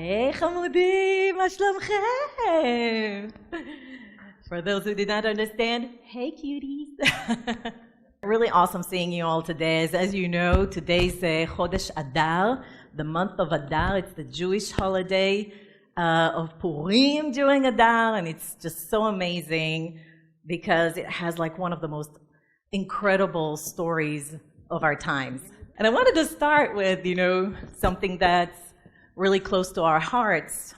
Hey חמודים, מה שלומכם? For those who did not understand, hey cuties. Really awesome seeing you all today. As you know, today's ख़ודש אדר, the month of Adar. It's the Jewish holiday of Purim during Adar, and it's just so amazing because it has like one of the most incredible stories of our times. And I wanted to start with, something that's really close to our hearts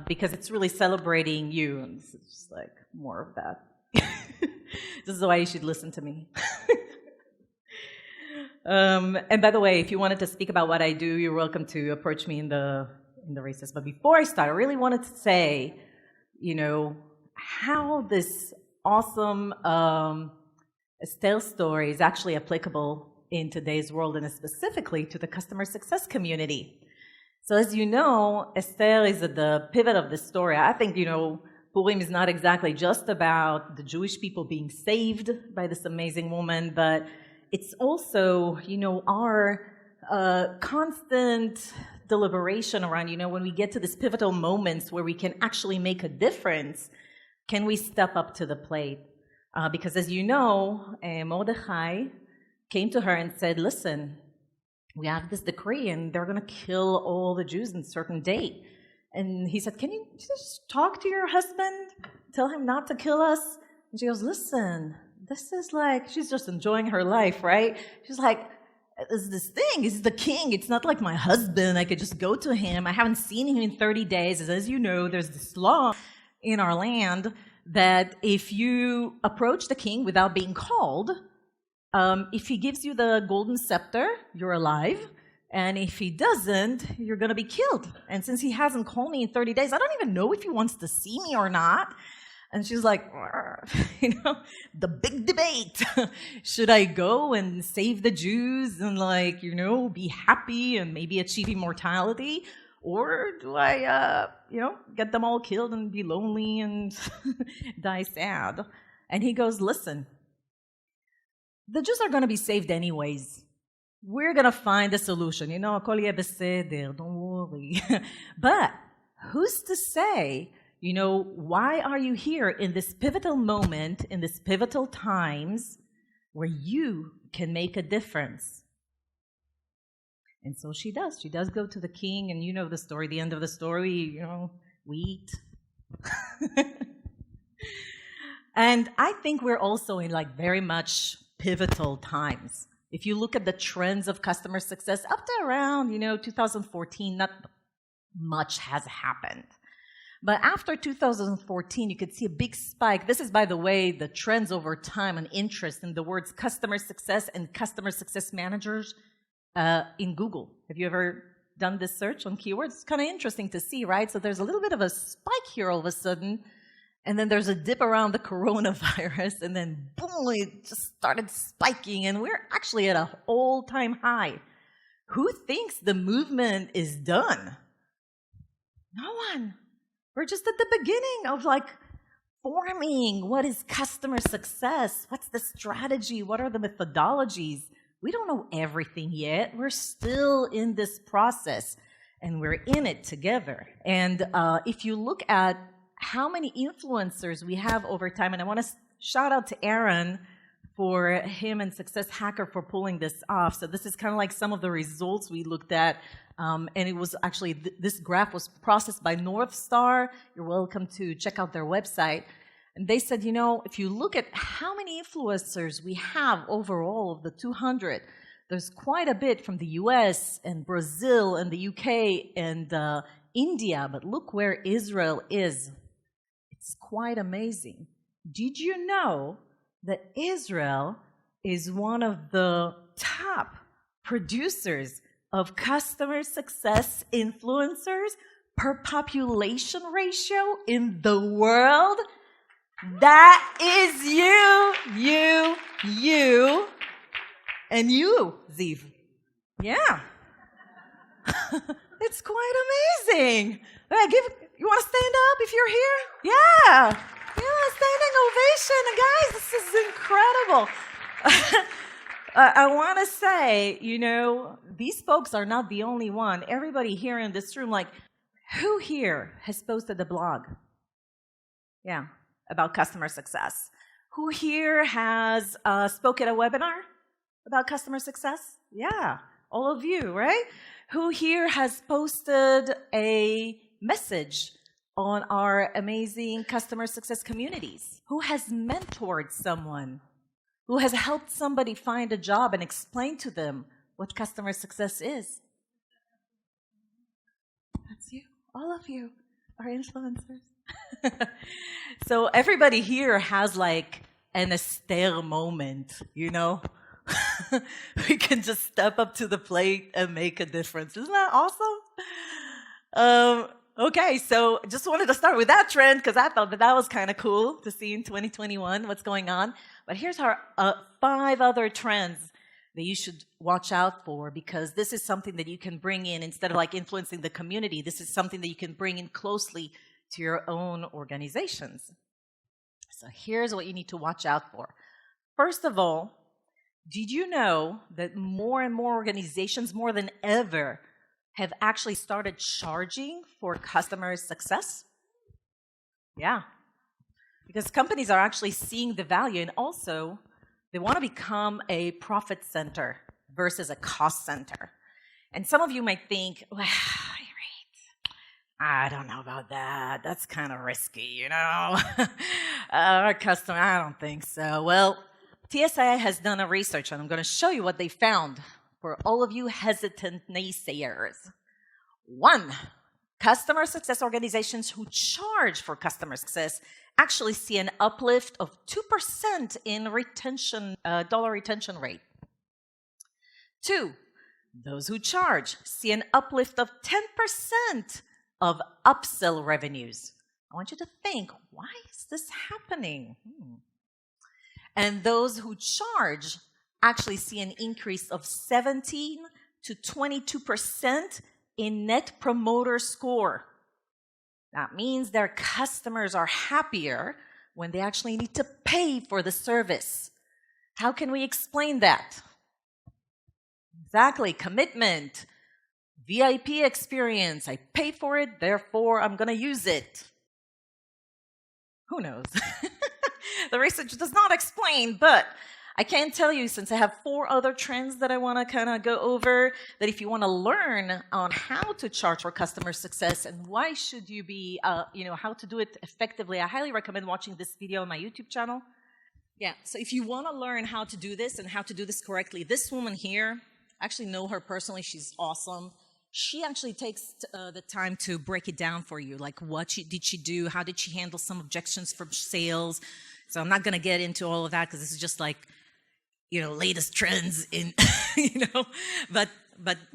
because it's really celebrating you. And this is just like more of that. This is why you should listen to me. And by the way, if you wanted to speak about what I do, you're welcome to approach me in the recess. But before I start, I really wanted to say, how this awesome Esther story is actually applicable in today's world, and specifically to the customer success community. So as you know, Esther is at the pivot of the story. I think, Purim is not exactly just about the Jewish people being saved by this amazing woman, but it's also, our constant deliberation around, when we get to these pivotal moments where we can actually make a difference, can we step up to the plate? Because as you know, Mordechai came to her and said, listen, we have this decree and they're going to kill all the Jews on a certain date. And he said, can you just talk to your husband? Tell him not to kill us? And she goes, listen, this is like, she's just enjoying her life, right? She's like, there's this thing, he's the king. It's not like my husband. I could just go to him. I haven't seen him in 30 days. As you know, there's this law in our land that if you approach the king without being called, if he gives you the golden scepter, you're alive. And if he doesn't, you're going to be killed. And since he hasn't called me in 30 days, I don't even know if he wants to see me or not. And she's like, the big debate. Should I go and save the Jews and be happy and maybe achieve immortality? Or do I, get them all killed and be lonely and die sad? And he goes, listen, the Jews are going to be saved anyways. We're going to find a solution. הכל יהיה בסדר, don't worry. But who's to say, why are you here in this pivotal moment, in this pivotal times where you can make a difference? And so she does. She does go to the king, and you know the story, the end of the story, we eat. And I think we're also in very much pivotal times. If you look at the trends of customer success up to around, 2014, not much has happened. But after 2014, you could see a big spike. This is, by the way, the trends over time and interest in the words customer success and customer success managers in Google. Have you ever done this search on keywords? It's kind of interesting to see, right? So there's a little bit of a spike here all of a sudden. And then there's a dip around the coronavirus, and then boom, it just started spiking, and we're actually at an all-time high. Who thinks the movement is done? No one. We're just at the beginning of forming what is customer success, what's the strategy, what are the methodologies. We don't know everything yet. We're still in this process, and we're in it together. And if you look at how many influencers we have over time, and I want to shout out to Aaron for him and Success Hacker for pulling this off. So this is kind of some of the results we looked at, and it was actually, this graph was processed by North Star. You're welcome to check out their website. And they said, if you look at how many influencers we have overall of the 200, there's quite a bit from the US and Brazil and the UK and India, but look where Israel is. It's quite amazing. Did you know that Israel is one of the top producers of customer success influencers per population ratio in the world? That is you, and you, Ziv. Yeah. It's quite amazing. You want to stand up if you're here? Yeah, standing ovation. Guys, this is incredible. I want to say, these folks are not the only one. Everybody here in this room, Who here has posted a blog? Yeah, about customer success. Who here has spoken at a webinar about customer success? Yeah, all of you, right? Who here has posted a message on our amazing customer success communities? Who has mentored someone? Who has helped somebody find a job and explain to them what customer success is? That's you. All of you are influencers. So everybody here has like an Esther moment, you know? We can just step up to the plate and make a difference. Isn't that awesome? Okay, so just wanted to start with that trend because I thought that was kind of cool to see in 2021 what's going on. But here's our 5 other trends that you should watch out for, because this is something that you can bring in instead of like influencing the community. This is something that you can bring in closely to your own organizations. So here's what you need to watch out for. First of all, did you know that more and more organizations, more than ever, have actually started charging for customer success? Yeah, because companies are actually seeing the value, and also they want to become a profit center versus a cost center. And some of you might think, well, Irit, I don't know about that. That's kind of risky, you know? Our customer, I don't think so. Well, TSI has done a research, and I'm going to show you what they found for all of you hesitant naysayers. 1, customer success organizations who charge for customer success actually see an uplift of 2% in retention, dollar retention rate. 2, those who charge see an uplift of 10% of upsell revenues. I want you to think, why is this happening? And those who charge actually see an increase of 17 to 22% in Net Promoter Score. That means their customers are happier when they actually need to pay for the service. How can we explain that? Exactly, commitment, VIP experience. I pay for it, therefore I'm going to use it. Who knows? The research does not explain, but I can tell you, since I have 4 other trends that I want to kind of go over, that if you want to learn on how to charge for customer success and why should you be, how to do it effectively, I highly recommend watching this video on my YouTube channel. Yeah, so if you want to learn how to do this and how to do this correctly, this woman here, I actually know her personally, she's awesome. She actually takes the time to break it down for you, like what did she do, how did she handle some objections from sales. So I'm not going to get into all of that because this is just like, latest trends in, but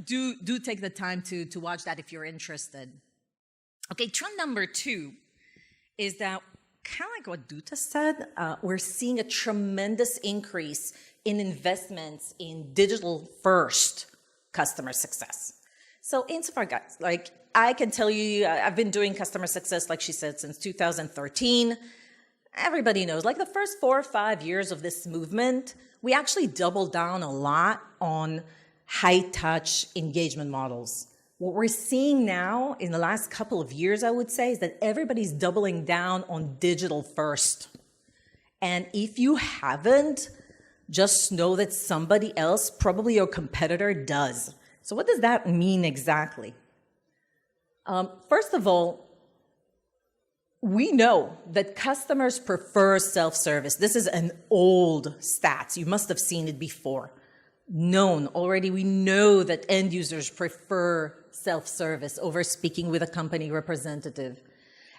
do take the time to watch that if you're interested. Okay, trend number 2 is that, kind of like what Duta said, we're seeing a tremendous increase in investments in digital-first customer success. So insofar, guys, like I can tell you, I've been doing customer success, like she said, since 2013. Everybody knows, like the first 4 or 5 years of this movement, we actually doubled down a lot on high-touch engagement models. What we're seeing now in the last couple of years, I would say, is that everybody's doubling down on digital first. And if you haven't, just know that somebody else, probably your competitor, does. So what does that mean exactly? First of all, we know that customers prefer self-service. This is an old stat. You must have seen it before. Known already, we know that end users prefer self-service over speaking with a company representative.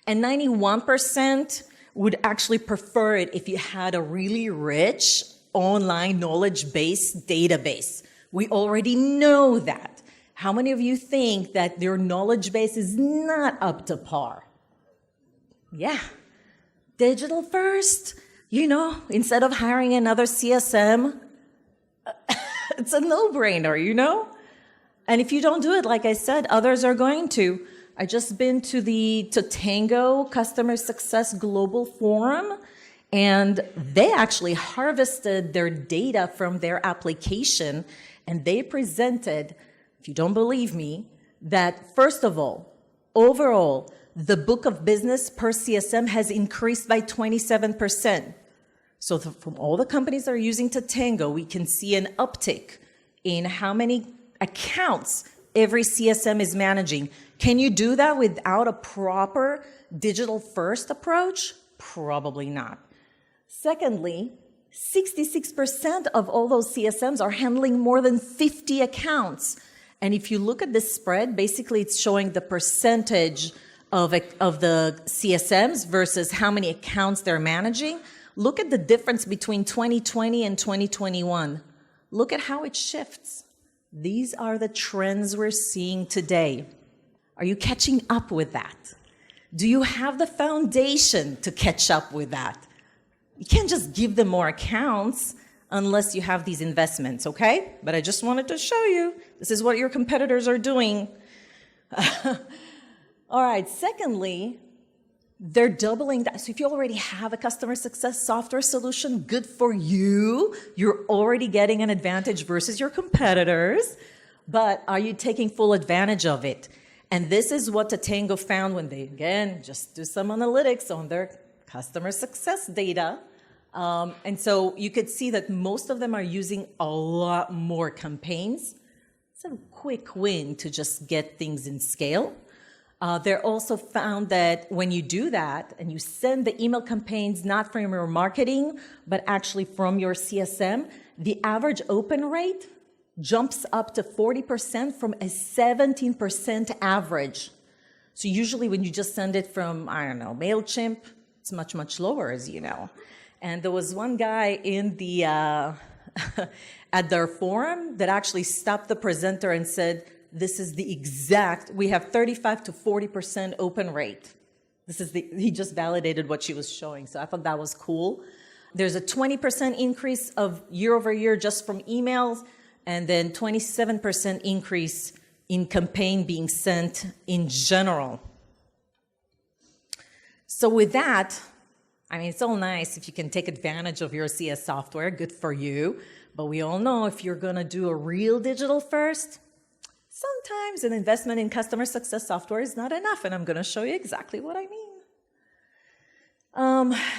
And 91% would actually prefer it if you had a really rich online knowledge-based database. We already know that. How many of you think that their knowledge base is not up to par? Yeah, digital first, instead of hiring another CSM, it's a no-brainer, And if you don't do it, like I said, others are going to. I just been to Tango Customer Success Global Forum, and they actually harvested their data from their application, and they presented, if you don't believe me, that first of all, Overall, the book of business per CSM has increased by 27%. So from all the companies that are using Tatango, we can see an uptick in how many accounts every CSM is managing. Can you do that without a proper digital-first approach? Probably not. Secondly, 66% of all those CSMs are handling more than 50 accounts. And if you look at this spread, basically it's showing the percentage of the CSMs versus how many accounts they're managing. Look at the difference between 2020 and 2021. Look at how it shifts. These are the trends we're seeing today. Are you catching up with that? Do you have the foundation to catch up with that? You can't just give them more accounts unless you have these investments, okay? But I just wanted to show you, this is what your competitors are doing. All right, secondly, they're doubling that. So if you already have a customer success software solution, good for you. You're already getting an advantage versus your competitors, but are you taking full advantage of it? And this is what Tatango found when they, again, just do some analytics on their customer success data. And so you could see that most of them are using a lot more campaigns. It's a quick win to just get things in scale. They also found that when you do that and you send the email campaigns not from your marketing, but actually from your CSM, the average open rate jumps up to 40% from a 17% average. So usually when you just send it from, I don't know, MailChimp, it's much, much lower, as you know. And there was one guy in the at their forum that actually stopped the presenter and said, this is the exact, we have 35 to 40% open rate. He just validated what she was showing. So I thought that was cool. There's a 20% increase of year over year just from emails, and then 27% increase in campaign being sent in general. So with that, I mean, it's all nice if you can take advantage of your CS software, good for you. But we all know if you're gonna do a real digital first, sometimes an investment in customer success software is not enough, and I'm gonna show you exactly what I mean.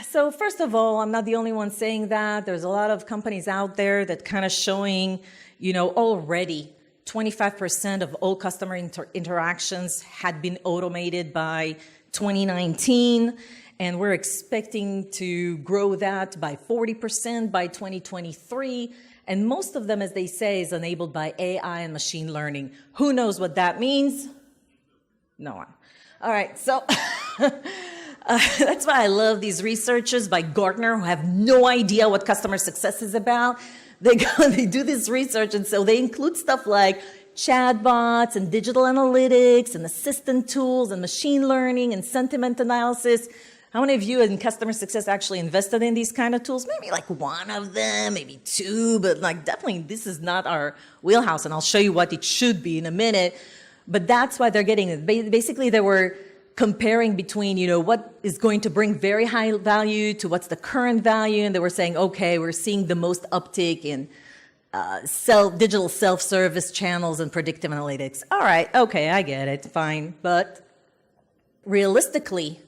So first of all, I'm not the only one saying that. There's a lot of companies out there that kind of showing, you know, already 25% of all customer interactions had been automated by 2019. And we're expecting to grow that by 40% by 2023. And most of them, as they say, is enabled by AI and machine learning. Who knows what that means? No one. All right, so that's why I love these researchers by Gartner who have no idea what customer success is about. They do this research, and so they include stuff like chatbots and digital analytics and assistant tools and machine learning and sentiment analysis. How many of you in customer success actually invested in these kind of tools? Maybe like one of them, maybe two, but like definitely this is not our wheelhouse, and I'll show you what it should be in a minute. But that's why they're getting it. Basically, they were comparing between, you know, what is going to bring very high value to what's the current value, and they were saying, okay, we're seeing the most uptick in digital self-service channels and predictive analytics. All right, okay, I get it, fine. But realistically,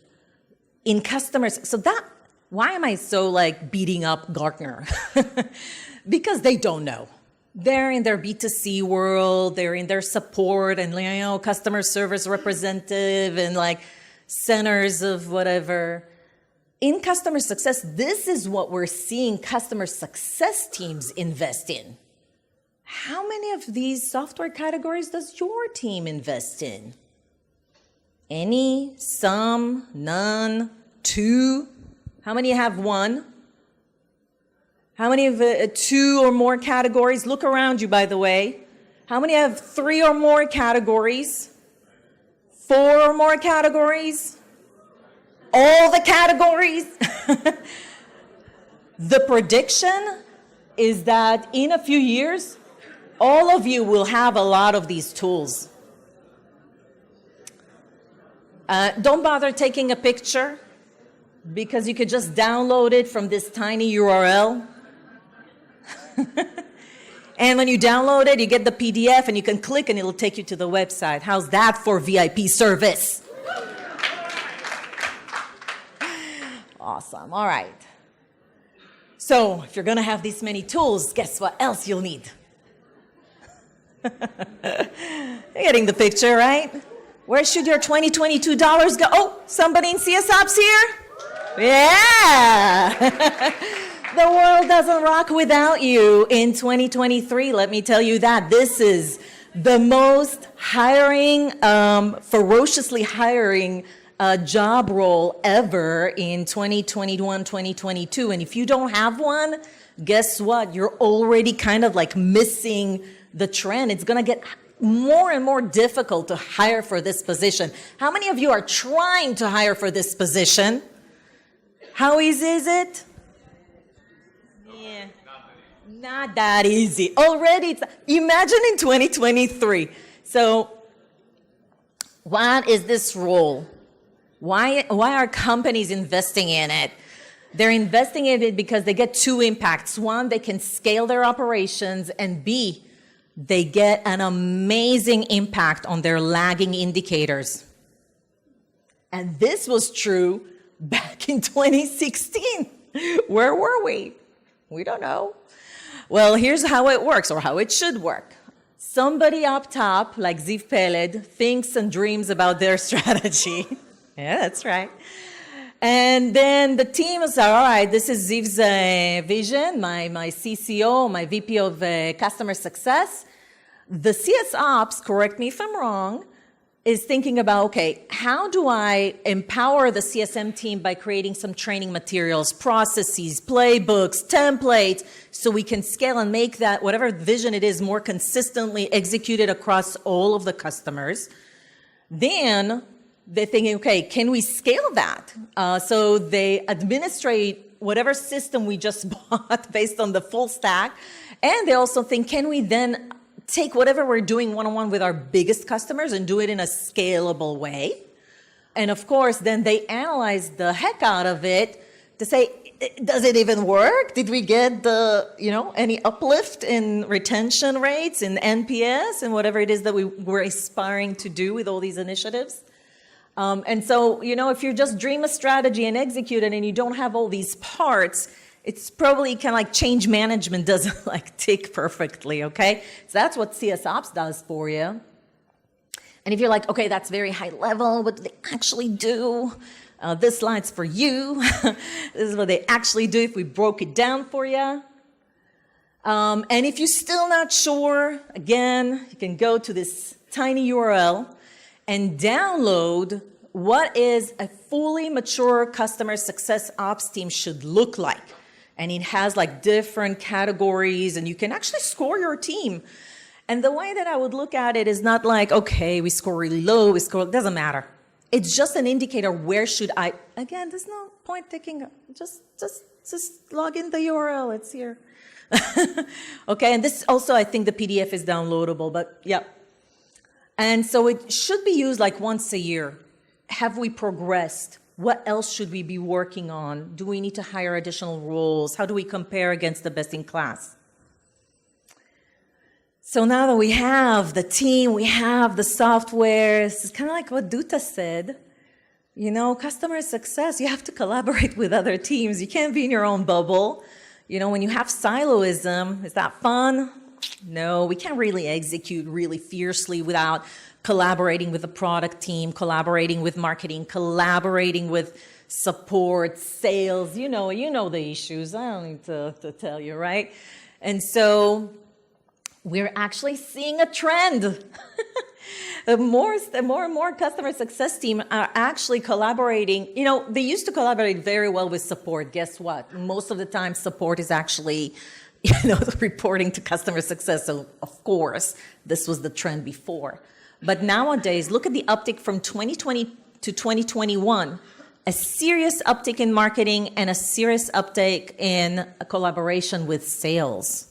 in customers, so that, why am I so like beating up Gartner? Because they don't know. They're in their B2C world, they're in their support and, you know, customer service representative and like centers of whatever. In customer success, this is what we're seeing customer success teams invest in. How many of these software categories does your team invest in? Any, some, none, two? How many have one? How many have two or more categories? Look around you, by the way. How many have three or more categories? Four or more categories? All the categories? The prediction is that in a few years, all of you will have a lot of these tools. Don't bother taking a picture because you could just download it from this tiny URL. And when you download it, you get the PDF and you can click and it'll take you to the website. How's that for VIP service? Awesome. All right. So if you're going to have these many tools, guess what else you'll need? You're getting the picture, right? Where should your $2022 go? Oh, somebody in CSOps here? Yeah. The world doesn't rock without you in 2023. Let me tell you that. This is the most hiring, ferociously hiring job role ever in 2021, 2022. And if you don't have one, guess what? You're already kind of like missing the trend. It's going to get more and more difficult to hire for this position. How many of you are trying to hire for this position? How easy is it? Yeah, not that easy. Already, imagine in 2023. So what is this role? Why are companies investing in it? They're investing in it because they get two impacts. One, they can scale their operations, and B, they get an amazing impact on their lagging indicators. And this was true back in 2016. Where were we? We don't know. Well, here's how it works, or how it should work. Somebody up top, like 𝘧𝘪𝘦𝘦𝘠𝘦, thinks and dreams about their strategy. Yeah, that's right. And then the team is, all right, this is Ziv's vision, my CCO, my VP of customer success. The CS Ops, correct me if I'm wrong, is thinking about, okay, how do I empower the CSM team by creating some training materials, processes, playbooks, templates, so we can scale and make that, whatever vision it is, more consistently executed across all of the customers. Then they're thinking, okay, can we scale that? So they administrate whatever system we just bought based on the full stack. And they also think, can we then take whatever we're doing one-on-one with our biggest customers and do it in a scalable way? And of course, then they analyze the heck out of it to say, does it even work? Did we get the, any uplift in retention rates, in NPS, and whatever it is that we're aspiring to do with all these initiatives? And so, if you just dream a strategy and execute it and you don't have all these parts, it's probably kind of like change management doesn't like tick perfectly, okay? So that's what CS Ops does for you. And if you're like, okay, that's very high level, what do they actually do? This slide's for you. This is what they actually do if we broke it down for you. And if you're still not sure, again, you can go to this tiny URL and download what is a fully mature customer success ops team should look like. And it has like different categories, and you can actually score your team. And the way that I would look at it is not like, okay, we score really low, it doesn't matter. It's just an indicator, where should I, again, there's no point taking, just log in the URL, it's here. Okay, and this also, I think the PDF is downloadable, but yeah. And so it should be used like once a year. Have we progressed? What else should we be working on? Do we need to hire additional roles? How do we compare against the best in class? So now that we have the team, we have the software, it's kind of like what Duta said. Customer success, you have to collaborate with other teams. You can't be in your own bubble. When you have siloism, is that fun? No, we can't really execute really fiercely without collaborating with the product team, collaborating with marketing, collaborating with support, sales. You know the issues. I don't need to tell you, right? And so we're actually seeing a trend. The more and more customer success team are actually collaborating. They used to collaborate very well with support. Guess what? Most of the time, support is actually reporting to customer success. So of course, this was the trend before. But nowadays, look at the uptick from 2020 to 2021, a serious uptick in marketing and a serious uptick in a collaboration with sales.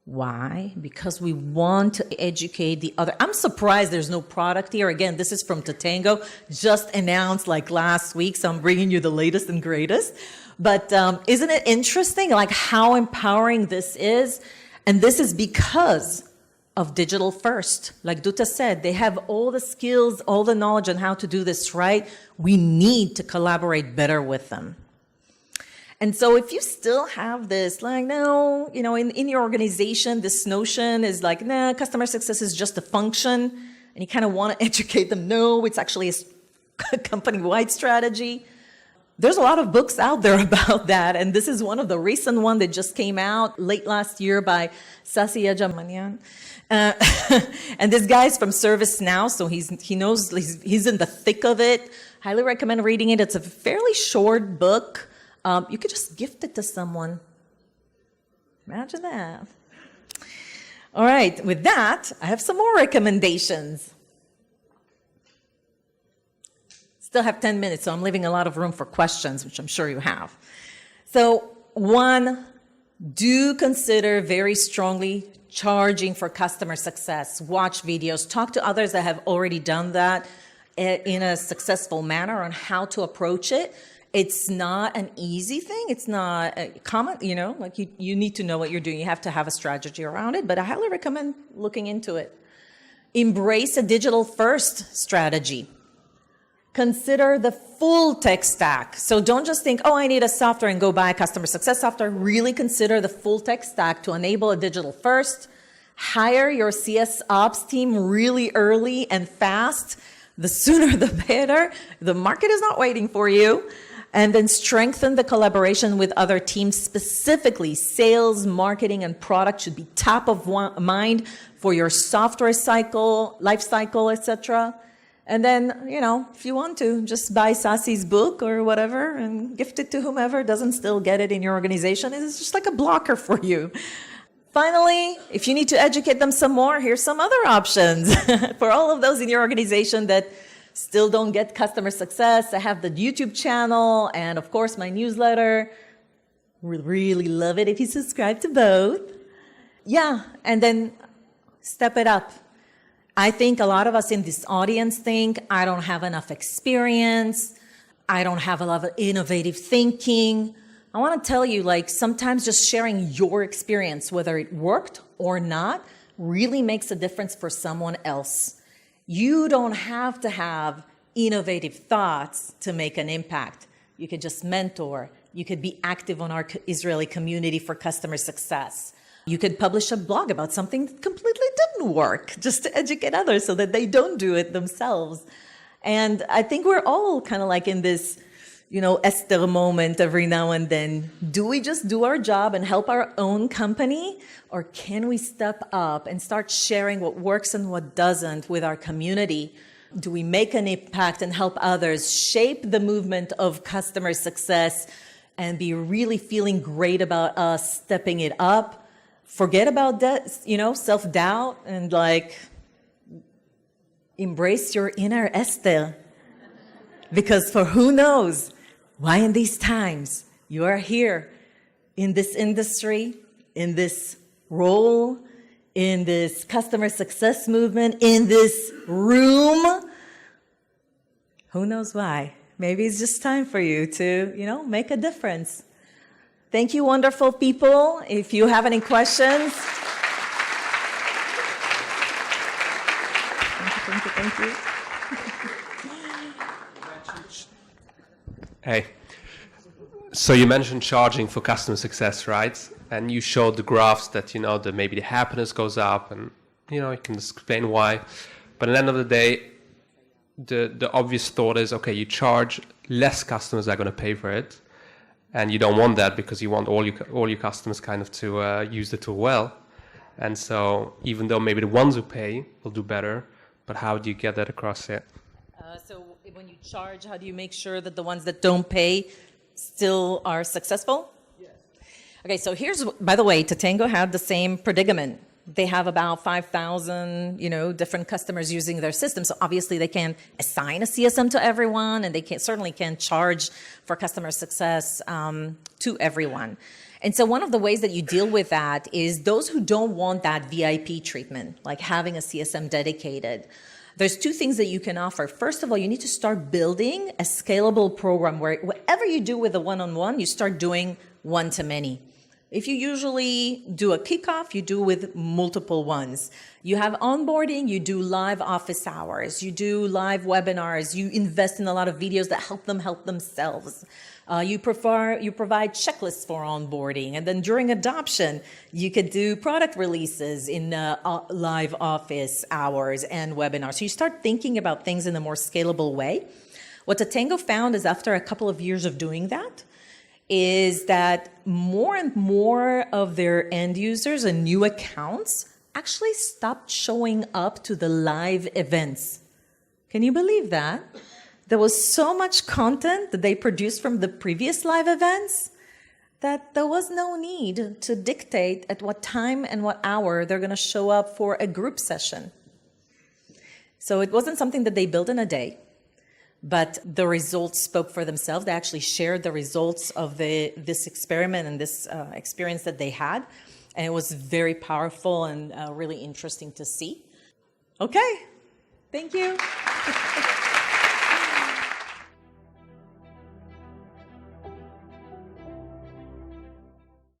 Why? Because we want to educate the other. I'm surprised there's no product here. Again, this is from Tatango, just announced like last week, so I'm bringing you the latest and greatest. But isn't it interesting, like how empowering this is? And this is because of digital first. Like Duta said, they have all the skills, all the knowledge on how to do this right. We need to collaborate better with them. And so if you still have this, like, no, you know, in your organization, this notion is like, nah, customer success is just a function, and you kind of want to educate them, no, it's actually a company-wide strategy. There's a lot of books out there about that, and this is one of the recent ones that just came out late last year by 𝘧𝘪𝘳𝘦𝘠𝘪𝘦. And this guy's from ServiceNow, so he's in the thick of it. Highly recommend reading it. It's a fairly short book. You could just gift it to someone. Imagine that. All right, with that, I have some more recommendations. Still have 10 minutes, so I'm leaving a lot of room for questions, which I'm sure you have. So, one, do consider very strongly charging for customer success. Watch videos, talk to others that have already done that in a successful manner on how to approach it. It's not an easy thing. It's not a common, you know, like you need to know what you're doing. You have to have a strategy around it, but I highly recommend looking into it. Embrace a digital first strategy. Consider the full tech stack. So don't just think, oh, I need a software and go buy a customer success software. Really consider the full tech stack to enable a digital first. Hire your CS ops team really early and fast. The sooner the better. The market is not waiting for you. And then strengthen the collaboration with other teams, specifically sales, marketing, and product should be top of mind for your software cycle, life cycle, etc. And then, you know, if you want to, just buy Sasi's book or whatever and gift it to whomever doesn't still get it in your organization. It's just like a blocker for you. Finally, if you need to educate them some more, here's some other options. For all of those in your organization that still don't get customer success, I have the YouTube channel and, of course, my newsletter. We'd really love it if you subscribe to both. Yeah, and then step it up. I think a lot of us in this audience think, I don't have enough experience. I don't have a lot of innovative thinking. I want to tell you, like, sometimes just sharing your experience, whether it worked or not, really makes a difference for someone else. You don't have to have innovative thoughts to make an impact. You could just mentor. You could be active on our Israeli community for customer success. You could publish a blog about something that completely didn't work, just to educate others so that they don't do it themselves. And I think we're all kind of like in this, you know, Esther moment every now and then. Do we just do our job and help our own company? Or can we step up and start sharing what works and what doesn't with our community? Do we make an impact and help others shape the movement of customer success and be really feeling great about us stepping it up? Forget about that, you know, self-doubt and like embrace your inner Esther. Because for who knows why in these times you are here in this industry, in this role, in this customer success movement, in this room. Who knows why? Maybe it's just time for you to, you know, make a difference. Thank you, wonderful people. If you have any questions. Thank you. Hey, so you mentioned charging for customer success, right? And you showed the graphs that, you know, maybe the happiness goes up and, you know, you can explain why. But at the end of the day, the obvious thought is, okay, you charge, less customers are going to pay for it. And you don't want that because you want all your customers kind of to use the tool well. And so even though maybe the ones who pay will do better, but how do you get that across here? So when you charge, how do you make sure that the ones that don't pay still are successful? Yes. Okay, so here's, by the way, Tatango had the same predicament. They have about 5,000, you know, different customers using their system. So obviously they can assign a CSM to everyone, and they certainly can charge for customer success to everyone. And so one of the ways that you deal with that is those who don't want that VIP treatment, like having a CSM dedicated. There's two things that you can offer. First of all, you need to start building a scalable program where whatever you do with the one-on-one, you start doing one-to-many. If you usually do a kickoff, you do with multiple ones. You have onboarding, you do live office hours, you do live webinars, you invest in a lot of videos that help them help themselves. You provide checklists for onboarding, and then during adoption, you could do product releases in live office hours and webinars. So you start thinking about things in a more scalable way. What Tatango found is after a couple of years of doing that, is that more and more of their end users and new accounts actually stopped showing up to the live events. Can you believe that? There was so much content that they produced from the previous live events that there was no need to dictate at what time and what hour they're going to show up for a group session. So it wasn't something that they built in a day. But the results spoke for themselves. They actually shared the results of this experiment and this experience that they had. And it was very powerful and really interesting to see. Okay, thank you.